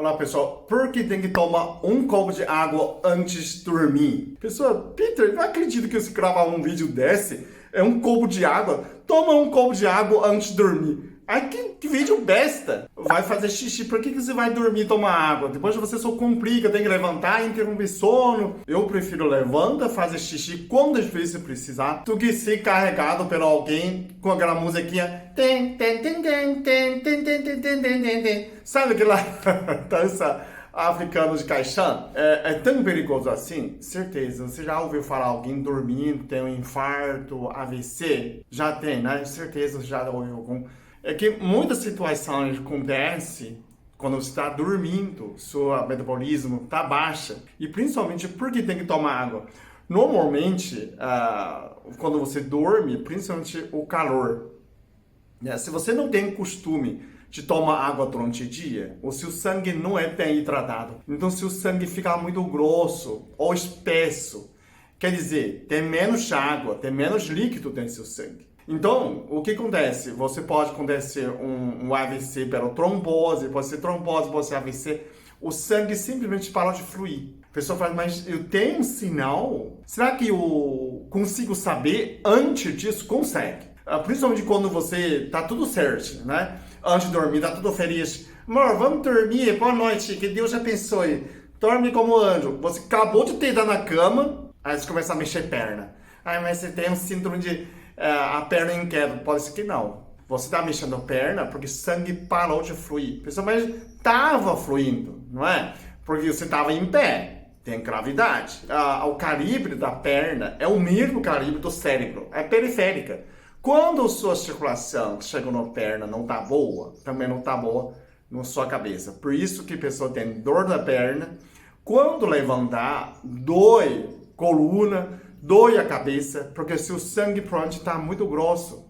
Olá, pessoal. Por que tem que tomar um copo de água antes de dormir? Pessoal, Peter, não acredito que você gravar um vídeo desse. É um copo de água. Toma um copo de água antes de dormir. Ai, que vídeo besta. Vai fazer xixi. Por que você vai dormir e tomar água? Depois você só complica, tem que levantar, interromper sono. Eu prefiro levantar, fazer xixi quando às vezes precisar, do que ser carregado por alguém com aquela musiquinha. Sabe aquela dança africana de caixão? É tão perigoso assim? Certeza. Você já ouviu falar alguém dormindo, tem um infarto, AVC? Já tem, né? Certeza você já ouviu algum. É que muitas situações acontecem quando você está dormindo, seu metabolismo está baixa. E principalmente porque tem que tomar água. Normalmente, quando você dorme, principalmente o calor. Né? Se você não tem costume de tomar água durante o dia, o seu sangue não é bem hidratado. Então, se o sangue fica muito grosso ou espesso, quer dizer, tem menos água, tem menos líquido dentro do seu sangue. Então, o que acontece? Você pode acontecer um AVC pela trombose, pode ser AVC. O sangue simplesmente para de fluir. A pessoa fala, mas eu tenho um sinal? Será que eu consigo saber antes disso? Consegue. Principalmente quando você tá tudo certo, né? Antes de dormir, tá tudo feliz. Amor, vamos dormir, boa noite, que Deus abençoe. Dorme como anjo. Você acabou de deitar na cama, aí você começa a mexer a perna. Ai, mas você tem um síndrome de a perna em queda. Pode ser que não. Você tá mexendo a perna porque sangue parou de fluir. Pessoal, mas tava fluindo, não é? Porque você tava em pé. Tem gravidade. O calibre da perna é o mesmo calibre do cérebro. É periférica. Quando sua circulação que chega na perna não tá boa, também não tá boa na sua cabeça. Por isso que a pessoa tem dor na perna. Quando levantar, dói coluna, dói a cabeça, porque seu sangue pronto está muito grosso.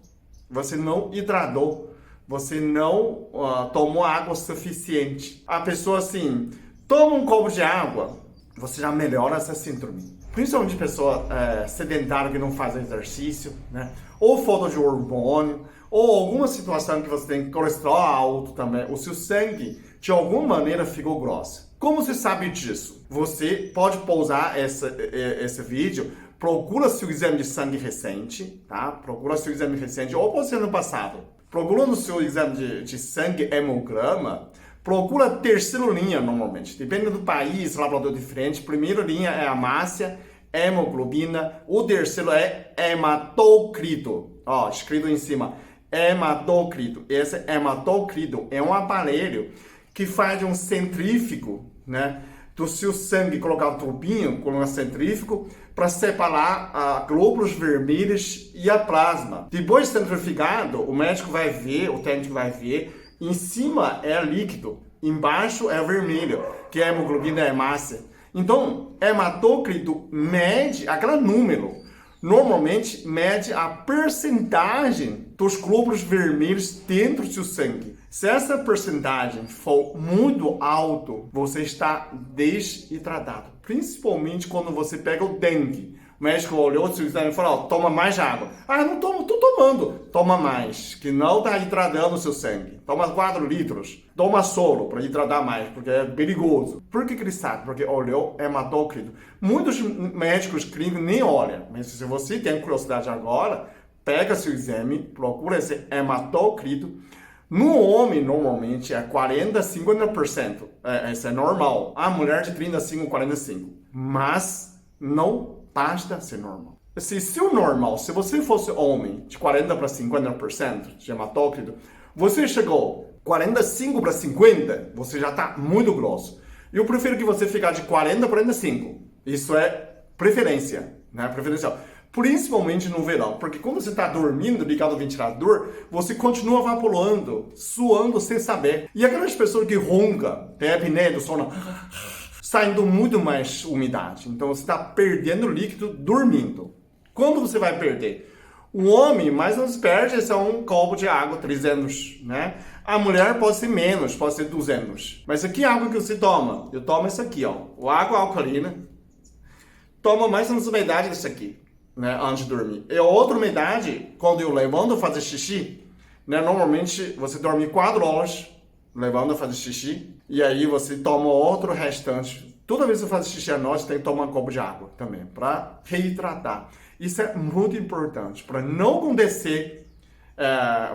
Você não hidratou, você não tomou água suficiente. A pessoa assim, toma um copo de água, você já melhora essa síndrome. Principalmente pessoa sedentária que não faz exercício, né? Ou falta de hormônio, ou alguma situação que você tem colesterol alto também. O seu sangue, de alguma maneira, ficou grosso. Como você sabe disso? Você pode pausar esse vídeo, procura seu exame de sangue recente, tá? Procura seu exame recente, ou pode ser no passado. Procura no seu exame de sangue hemograma, procura a terceira linha normalmente. Depende do país, laboratório diferente. Primeira linha é a hemácia, hemoglobina. O terceiro é hematócrito. Ó, escrito em cima, hematócrito. Esse hematócrito é um aparelho que faz um centrífugo, né? Do seu sangue, colocar um tubinho, colocar centrífugo, para separar glóbulos vermelhos e a plasma. Depois de centrifugado, o médico vai ver, o técnico vai ver, em cima é líquido, embaixo é vermelho, que é a hemoglobina e a hemácia. Então, hematócrito mede aquele número. Normalmente, mede a percentagem dos glóbulos vermelhos dentro do seu sangue. Se essa percentagem for muito alto, você está desidratado. Principalmente quando você pega o dengue. O médico olhou o seu exame e falou, toma mais água. Ah, não tomo, tô tomando. Toma mais, que não está hidratando o seu sangue. Toma 4 litros. Toma soro para hidratar mais, porque é perigoso. Por que ele sabe? Porque olhou hematócrito. Muitos médicos clínicos nem olham. Mas se você tem curiosidade agora, pega seu exame, procura esse hematócrito. No homem, normalmente, é 40% a 50%. Isso é normal. A mulher de 35% a 45%. Mas não basta ser normal. Se o normal, se você fosse homem de 40% para 50% de hematócrito, você chegou 45% para 50%, você já está muito grosso. Eu prefiro que você fique de 40% a 45%. Isso é preferência, né? Preferencial. Principalmente no verão, porque quando você está dormindo ligado ao ventilador, você continua vaporando, suando sem saber. E aquelas pessoas que roncam, tem apneia do sono, saindo muito mais umidade. Então você está perdendo líquido dormindo. Quando você vai perder? O homem, mais ou menos, perde esse um copo de água, 300, né? A mulher pode ser menos, pode ser 200. Mas aqui água que você toma? Eu tomo essa aqui, ó. O água alcalina. Toma mais ou menos metade desse aqui, né? Antes de dormir. E a outra metade, quando eu levanto fazer xixi, né? Normalmente você dorme 4 horas, levando a fazer xixi, e aí você toma outro restante. Toda vez que você faz xixi à noite, tem que tomar um copo de água também, para reidratar. Isso é muito importante, para não acontecer. A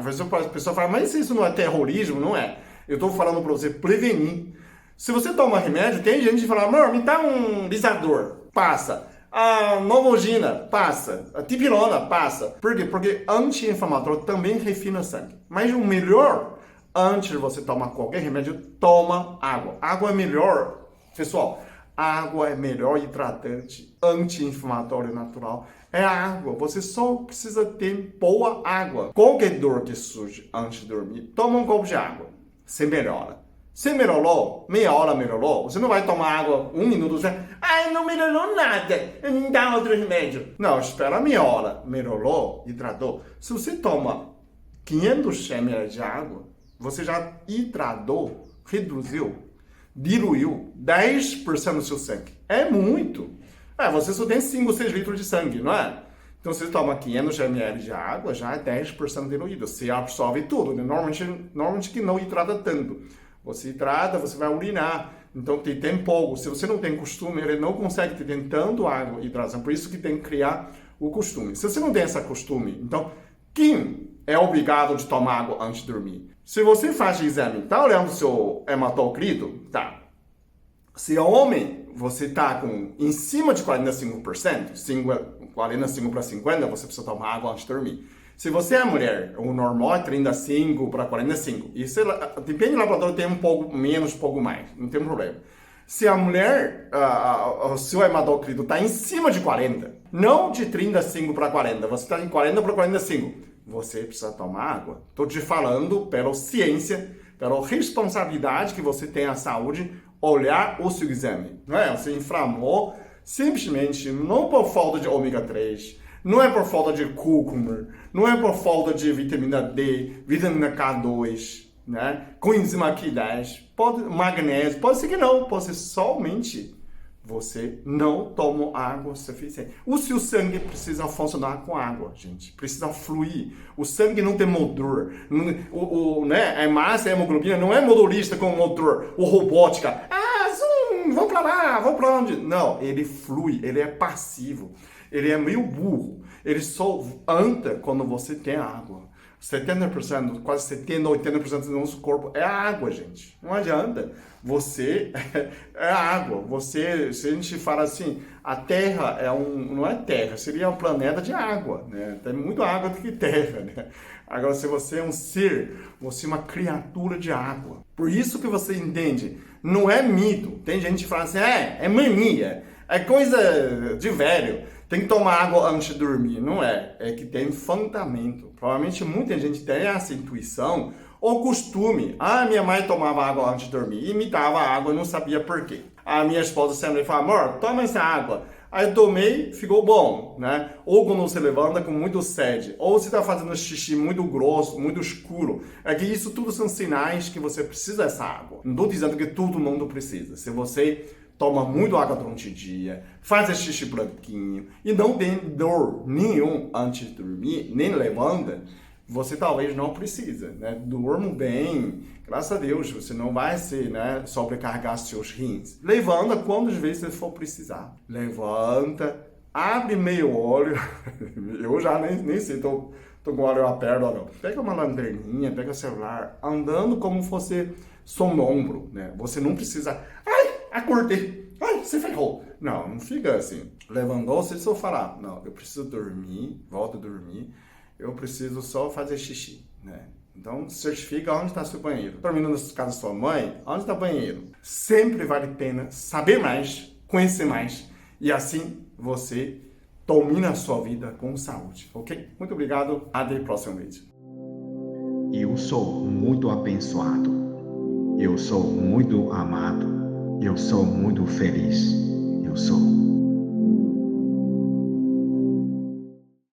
pessoa fala, mas isso não é terrorismo? Não é. Eu estou falando para você prevenir. Se você toma remédio, tem gente que fala, amor, me dá um lisador. Passa. A Novalgina, passa. A Dipirona, passa. Por quê? Porque anti-inflamatório também refina sangue. Mas o melhor, antes de você tomar qualquer remédio, toma água. Água é melhor, pessoal. Água é melhor hidratante, anti-inflamatório natural. É água. Você só precisa ter boa água. Qualquer dor que surge antes de dormir, toma um copo de água. Você melhora. Você melhorou, meia hora melhorou, você não vai tomar água 1 minuto, você ai, não melhorou nada, me dá outro remédio. Não, espera meia hora, melhorou, hidratou. Se você toma 500 ml de água, você já hidratou, reduziu, diluiu 10% do seu sangue. É muito. Você só tem 5, 6 litros de sangue, não é? Então, se você toma 500 ml de água, já é 10% diluído. Você absorve tudo, né? Normalmente que não hidrata tanto. Você hidrata, você vai urinar. Então, tem pouco. Se você não tem costume, ele não consegue ter tanto água e hidratação. Por isso que tem que criar o costume. Se você não tem esse costume, então, quem é obrigado de tomar água antes de dormir? Se você faz exame, tá olhando o seu hematocrit? Tá. Se é homem, você tá com em cima de 45%, 45 para 50%, você precisa tomar água antes de dormir. Se você é mulher, o normal é 35 para 45. Isso depende do laboratório, tem um pouco menos, um pouco mais. Não tem problema. Se a mulher, o seu hematocrito está em cima de 40, não de 35 para 40, você está em 40 para 45, você precisa tomar água. Estou te falando pela ciência, pela responsabilidade que você tem à saúde, olhar o seu exame. Não é? Você inflamou simplesmente não por falta de ômega 3, não é por falta de cúrcuma, não é por falta de vitamina D, vitamina K2, né? Coenzima Q10, magnésio, pode ser que não, pode ser somente você não toma água suficiente. O seu sangue precisa funcionar com água, gente. Precisa fluir. O sangue não tem motor. Né? A massa, a hemoglobina não é motorista com motor, ou robótica. Vamos pra lá, vamos pra onde? Não, ele flui, ele é passivo. Ele é meio burro. Ele só anda quando você tem água. 70%, quase 70%, 80% do nosso corpo é água, gente. Não adianta. Você é água. Você, se a gente fala assim, a Terra não é Terra, seria um planeta de água, né? Tem muito água do que terra, né? Agora, se você é um ser, você é uma criatura de água. Por isso que você entende, não é mito. Tem gente que fala assim, é mania, é coisa de velho. Tem que tomar água antes de dormir. Não é. É que tem fundamento. Provavelmente muita gente tem essa intuição ou costume. Minha mãe tomava água antes de dormir e me dava água e não sabia por quê. A minha esposa sempre fala, amor, toma essa água. Aí eu tomei, ficou bom, né? Ou quando você levanta com muito sede, ou você está fazendo xixi muito grosso, muito escuro. É que isso tudo são sinais que você precisa dessa água. Não estou dizendo que todo mundo precisa. Se você toma muito água durante o dia, faz esse xixi branquinho e não tem dor nenhum antes de dormir, nem levanta, você talvez não precisa, né? Durma bem, graças a Deus, você não vai sobrecarregar seus rins. Levanta quantas vezes você for precisar. Levanta, abre meio olho, eu já nem sei, tô com o olho aberto ou não. Pega uma lanterninha, pega o celular, andando como fosse sonâmbulo, né? Você não precisa, acordei, você ferrou. Não fica assim. Levantou, você só falar, não, eu preciso dormir, volto a dormir, eu preciso só fazer xixi, né? Então, certifica onde está seu banheiro. Dormindo na casa da sua mãe, onde está o banheiro? Sempre vale a pena saber mais, conhecer mais, e assim você domina a sua vida com saúde, ok? Muito obrigado, até o próximo vídeo. Eu sou muito abençoado. Eu sou muito amado. Eu sou muito feliz. Eu sou.